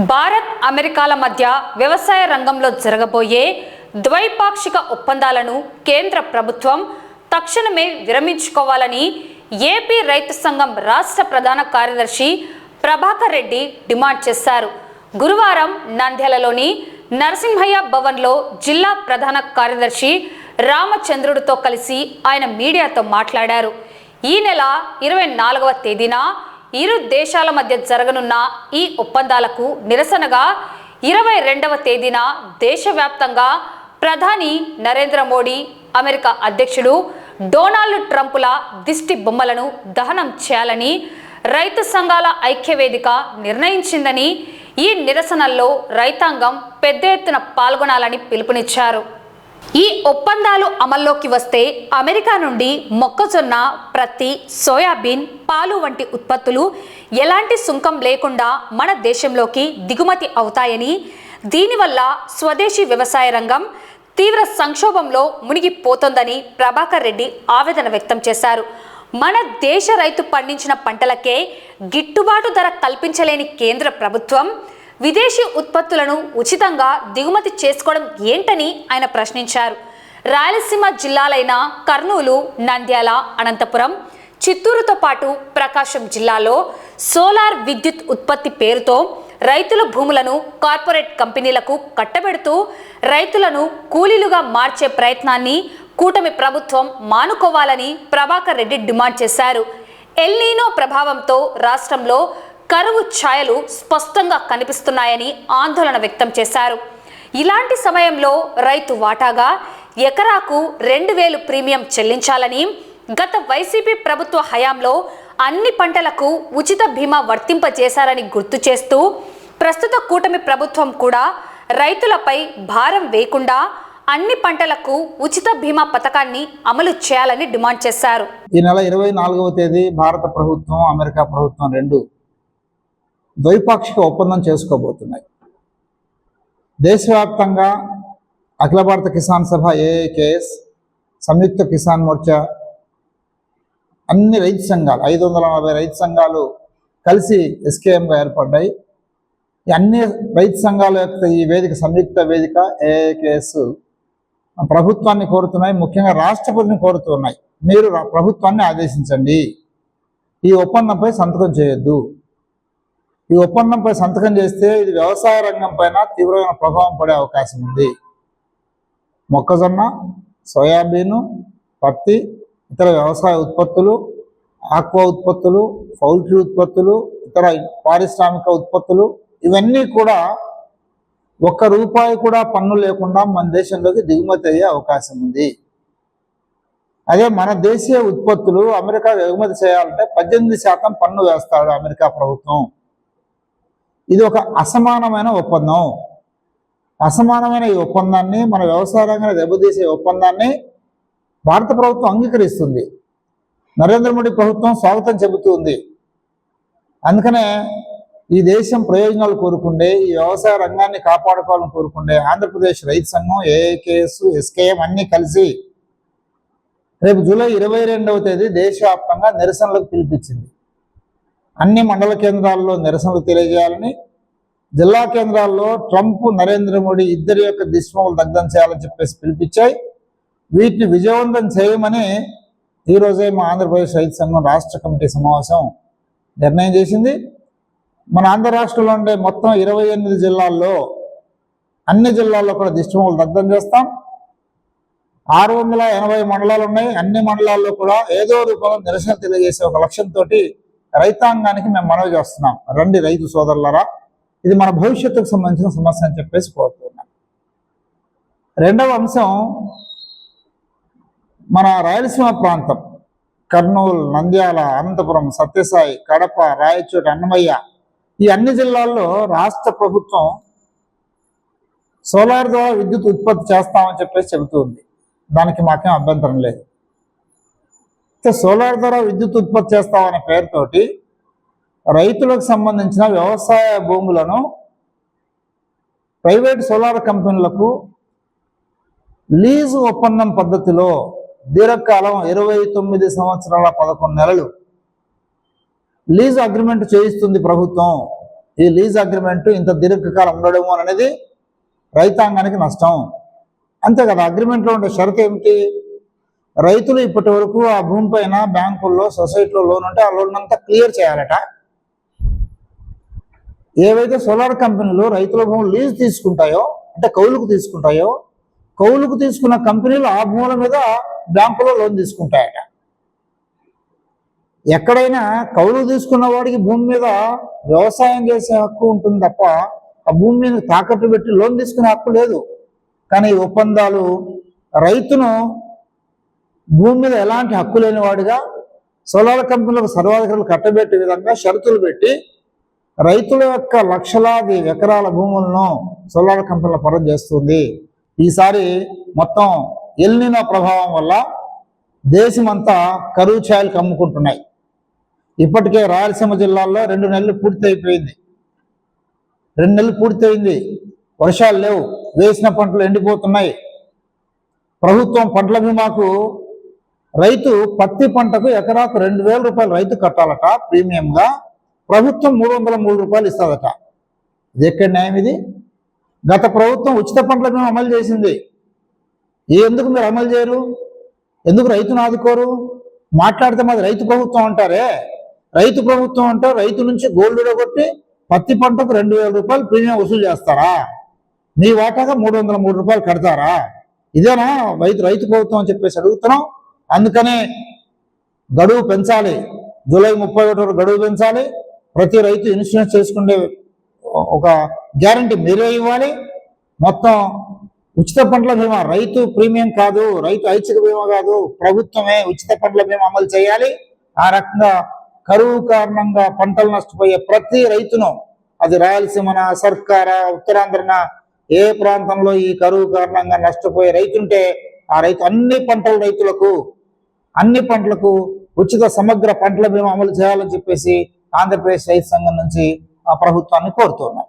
భారత్ అమెరికాల మధ్య వ్యవసాయ రంగంలో జరగబోయే ద్వైపాక్షిక ఒప్పందాలను కేంద్ర ప్రభుత్వం తక్షణమే విరమించుకోవాలని ఏపీ రైతు సంఘం రాష్ట్ర ప్రధాన కార్యదర్శి ప్రభాకర్ రెడ్డి డిమాండ్ చేశారు. గురువారం నంద్యాలలోని నరసింహయ్య భవన్లో జిల్లా ప్రధాన కార్యదర్శి రామచంద్రుడితో కలిసి ఆయన మీడియాతో మాట్లాడారు. ఈ నెల 24వ తేదీన ఇరు దేశాల మధ్య జరగనున్న ఈ ఒప్పందాలకు నిరసనగా 22వ తేదీన దేశవ్యాప్తంగా ప్రధాని నరేంద్ర మోడీ, అమెరికా అధ్యక్షుడు డొనాల్డ్ ట్రంపుల దిష్టి బొమ్మలను దహనం చేయాలని రైతు సంఘాల ఐక్యవేదిక నిర్ణయించిందని, ఈ నిరసనల్లో రైతాంగం పెద్ద ఎత్తున పాల్గొనాలని పిలుపునిచ్చారు. ఈ ఒప్పందాలు అమల్లోకి వస్తే అమెరికా నుండి మొక్కజొన్న, ప్రత్తి, సోయాబీన్, పాలు వంటి ఉత్పత్తులు ఎలాంటి సుంకం లేకుండా మన దేశంలోకి దిగుమతి అవుతాయని, దీనివల్ల స్వదేశీ వ్యవసాయ రంగం తీవ్ర సంక్షోభంలో మునిగిపోతోందని ప్రభాకర్ రెడ్డి ఆవేదన వ్యక్తం చేశారు. మన దేశ రైతు పండించిన పంటలకే గిట్టుబాటు ధర కల్పించలేని కేంద్ర ప్రభుత్వం విదేశీ ఉత్పత్తులను ఉచితంగా దిగుమతి చేసుకోవడం ఏంటని ఆయన ప్రశ్నించారు. రాయలసీమ జిల్లాలైన కర్నూలు, నంద్యాల, అనంతపురం, చిత్తూరుతో పాటు ప్రకాశం జిల్లాలో సోలార్ విద్యుత్ ఉత్పత్తి పేరుతో రైతుల భూములను కార్పొరేట్ కంపెనీలకు కట్టబెడుతూ రైతులను కూలీలుగా మార్చే ప్రయత్నాన్ని కూటమి ప్రభుత్వం మానుకోవాలని ప్రభాకర్ రెడ్డి డిమాండ్ చేశారు. ఎల్ నీనో ప్రభావంతో రాష్ట్రంలో కరువు ఛాయలు స్పష్టంగా కనిపిస్తున్నాయని ఆందోళన వ్యక్తం చేశారు. ఇలాంటి సమయంలో రైతు వాటాగా ఎకరాకు 2000 ప్రీమియం చెల్లించాలని, గత వైసీపీ ప్రభుత్వ హయాంలో అన్ని పంటలకు ఉచిత బీమా వర్తింపజేశారని గుర్తు చేస్తూ, ప్రస్తుత కూటమి ప్రభుత్వం కూడా రైతులపై భారం వేయకుండా అన్ని పంటలకు ఉచిత బీమా పథకాన్ని అమలు చేయాలని డిమాండ్ చేశారు. ఈ నెల 24వ తేదీ భారత ప్రభుత్వం, అమెరికా ప్రభుత్వం రెండు ద్వైపాక్షిక ఒప్పందం చేసుకోబోతున్నాయి. దేశవ్యాప్తంగా అఖిల భారత కిసాన్ సభ, ఏఐకేఎస్, సంయుక్త కిసాన్ మోర్చా, అన్ని రైతు సంఘాలు 540 రైతు సంఘాలు కలిసి ఎస్కేఎంగా ఏర్పడ్డాయి. అన్ని రైతు సంఘాల యొక్క ఈ వేదిక, సంయుక్త వేదిక ఏఐకేఎస్, ప్రభుత్వాన్ని కోరుతున్నాయి, ముఖ్యంగా రాష్ట్రపతిని కోరుతున్నాయి. మీరు ప్రభుత్వాన్ని ఆదేశించండి, ఈ ఒప్పందంపై సంతకం చేయొద్దు. ఈ ఒప్పందంపై సంతకం చేస్తే ఇది వ్యవసాయ రంగం పైన తీవ్రమైన ప్రభావం పడే అవకాశం ఉంది. మొక్కజొన్న, సోయాబీను, పత్తి, ఇతర వ్యవసాయ ఉత్పత్తులు, ఆక్వా ఉత్పత్తులు, పౌల్ట్రీ ఉత్పత్తులు, ఇతర పారిశ్రామిక ఉత్పత్తులు, ఇవన్నీ కూడా ₹1 కూడా పన్ను లేకుండా మన దేశంలోకి దిగుమతి అయ్యే అవకాశం ఉంది. అదే మన దేశీయ ఉత్పత్తులు అమెరికా ఎగుమతి చేయాలంటే 18% పన్ను వేస్తాడు అమెరికా ప్రభుత్వం. ఇది ఒక అసమానమైన ఒప్పందం. అసమానమైన ఈ ఒప్పందాన్ని, మన వ్యవసాయ రంగాన్ని దెబ్బతీసే ఒప్పందాన్ని భారత ప్రభుత్వం అంగీకరిస్తుంది. నరేంద్ర మోడీ ప్రభుత్వం స్వాగతం చెబుతుంది. అందుకనే ఈ దేశం ప్రయోజనాలు కోరుకుండే, ఈ వ్యవసాయ రంగాన్ని కాపాడుకోవాలని కోరుకుండే ఆంధ్రప్రదేశ్ రైతు సంఘం, ఏఐకేఎస్, ఎస్కేఎం అన్నీ కలిసి రేపు జూలై 22వ తేదీ దేశవ్యాప్తంగా నిరసనలకు పిలిపించింది. అన్ని మండల కేంద్రాల్లో నిరసనలు తెలియజేయాలని, జిల్లా కేంద్రాల్లో ట్రంప్, నరేంద్ర మోడీ ఇద్దరి యొక్క దిష్టిబొమ్మలు దగ్ధం చేయాలని చెప్పేసి పిలిపించాయి. వీటిని విజయవంతం చేయమని ఈరోజే మా ఆంధ్రప్రదేశ్ రైతు సంఘం రాష్ట్ర కమిటీ సమావేశం నిర్ణయం చేసింది. మన ఆంధ్ర రాష్ట్రంలో ఉండే మొత్తం 28 జిల్లాల్లో, అన్ని జిల్లాల్లో కూడా దిష్టిబొమ్మలు దగ్ధం చేస్తాం. 680 మండలాలు ఉన్నాయి. అన్ని మండలాల్లో కూడా ఏదో రూపంలో నిరసన తెలియజేసే ఒక లక్ష్యంతో రైతాంగానికి మేము మనవి చేస్తున్నాం. రండి రైతు సోదరులారా, ఇది మన భవిష్యత్తుకు సంబంధించిన సమస్య అని చెప్పేసి కోరుతున్నాం. రెండవ అంశం, మన రాయలసీమ ప్రాంతం కర్నూలు, నంద్యాల, అనంతపురం, సత్యసాయి, కడప, రాయచోటి, అన్నమయ్య, ఈ అన్ని జిల్లాల్లో రాష్ట్ర ప్రభుత్వం సోలార్ ద్వారా విద్యుత్ ఉత్పత్తి చేస్తామని చెప్పేసి చెబుతుంది. దానికి మాకేం అభ్యంతరం లేదు. సోలార్ ద్వారా విద్యుత్ ఉత్పత్తి చేస్తామనే పేరుతోటి రైతులకు సంబంధించిన వ్యవసాయ భూములను ప్రైవేట్ సోలార్ కంపెనీలకు లీజు ఒప్పందం పద్ధతిలో దీర్ఘకాలం 29 సంవత్సరాల 11 నెలలు లీజ్ అగ్రిమెంట్ చేయిస్తుంది ప్రభుత్వం. ఈ లీజ్ అగ్రిమెంట్ ఇంత దీర్ఘకాలం ఉండడము అనేది రైతాంగానికి నష్టం. అంతే కదా, అగ్రిమెంట్లో ఉండే షరతు ఏమిటి? రైతులు ఇప్పటి వరకు ఆ భూమి పైన బ్యాంకుల్లో సొసైటీలో లోన్ ఉంటే ఆ లోన్ అంతా క్లియర్ చేయాలట. ఏవైతే సోలార్ కంపెనీలు రైతుల భూములు లీజ్ తీసుకుంటాయో, అంటే కౌలుకు తీసుకుంటాయో, కౌలుకు తీసుకున్న కంపెనీలు ఆ భూముల మీద బ్యాంకులో లోన్ తీసుకుంటాయట. ఎక్కడైనా కౌలు తీసుకున్న వాడికి భూమి మీద వ్యవసాయం చేసే హక్కు ఉంటుంది తప్ప ఆ భూమి మీద తాకట్టు పెట్టి లోన్ తీసుకునే హక్కు లేదు. కానీ ఈ ఒప్పందాలు రైతును భూమి మీద ఎలాంటి హక్కు లేని వాడిగా సోలార్ కంపెనీలకు సర్వాధికారులు కట్టబెట్టే విధంగా షరతులు పెట్టి రైతుల యొక్క లక్షలాది ఎకరాల భూములను సోలార్ కంపెనీల పరం చేస్తుంది. ఈసారి మొత్తం ఎల్నినో ప్రభావం వల్ల దేశమంతా కరువు ఛాయలు కమ్ముకుంటున్నాయి. ఇప్పటికే రాయలసీమ జిల్లాల్లో 2 నెలలు పూర్తయిపోయింది. 2 నెలలు పూర్తయింది, వర్షాలు లేవు, వేసిన పంటలు ఎండిపోతున్నాయి. ప్రభుత్వం పంటల బీమాకు రైతు పత్తి పంటకు ఎకరాకు 2,000 రూపాయలు రైతు కట్టాలట ప్రీమియంగా. ప్రభుత్వం 303 రూపాయలు ఇస్తుందట. ఇది ఎక్కడ న్యాయం ఇది? గత ప్రభుత్వం ఉచిత పంటల బీమా అమలు చేసింది. ఎందుకు మీరు అమలు చేయరు? ఎందుకు రైతును ఆదుకోరు? మాట్లాడితే మాది రైతు ప్రభుత్వం అంటారే. రైతు ప్రభుత్వం అంటే రైతు నుంచి గోల్డ్ కొట్టి పత్తి పంటకు 2,000 రూపాయలు ప్రీమియం వసూలు చేస్తారా? మీ వాటాగా 303 రూపాయలు కడతారా? ఇదేనా రైతు ప్రభుత్వం అని చెప్పేసి అడుగుతున్నాం. అందుకనే గడువు పెంచాలి, జూలై 31 వరకు గడువు పెంచాలి. ప్రతి రైతు ఇన్సూరెన్స్ చేసుకునే ఒక గ్యారంటీ మీరే ఇవ్వాలి. మొత్తం ఉచిత పంటల బీమా, రైతు ప్రీమియం కాదు, రైతు ఐచ్ఛిక బీమా కాదు, ప్రభుత్వమే ఉచిత పంటల బీమా అమలు చేయాలి. ఆ రకంగా కరువు కారణంగా పంటలు నష్టపోయే ప్రతి రైతును, అది రాయలసీమన, సర్కారా, ఉత్తరాంధ్రన, ఏ ప్రాంతంలో ఈ కరువు కారణంగా నష్టపోయే రైతుంటే ఆ రైతు అన్ని పంటలకు ఉచిత సమగ్ర పంటల బీమా అమలు చేయాలని చెప్పేసి ఆంధ్రప్రదేశ్ రైతు సంఘం నుంచి ఆ ప్రభుత్వాన్ని కోరుతున్నాం.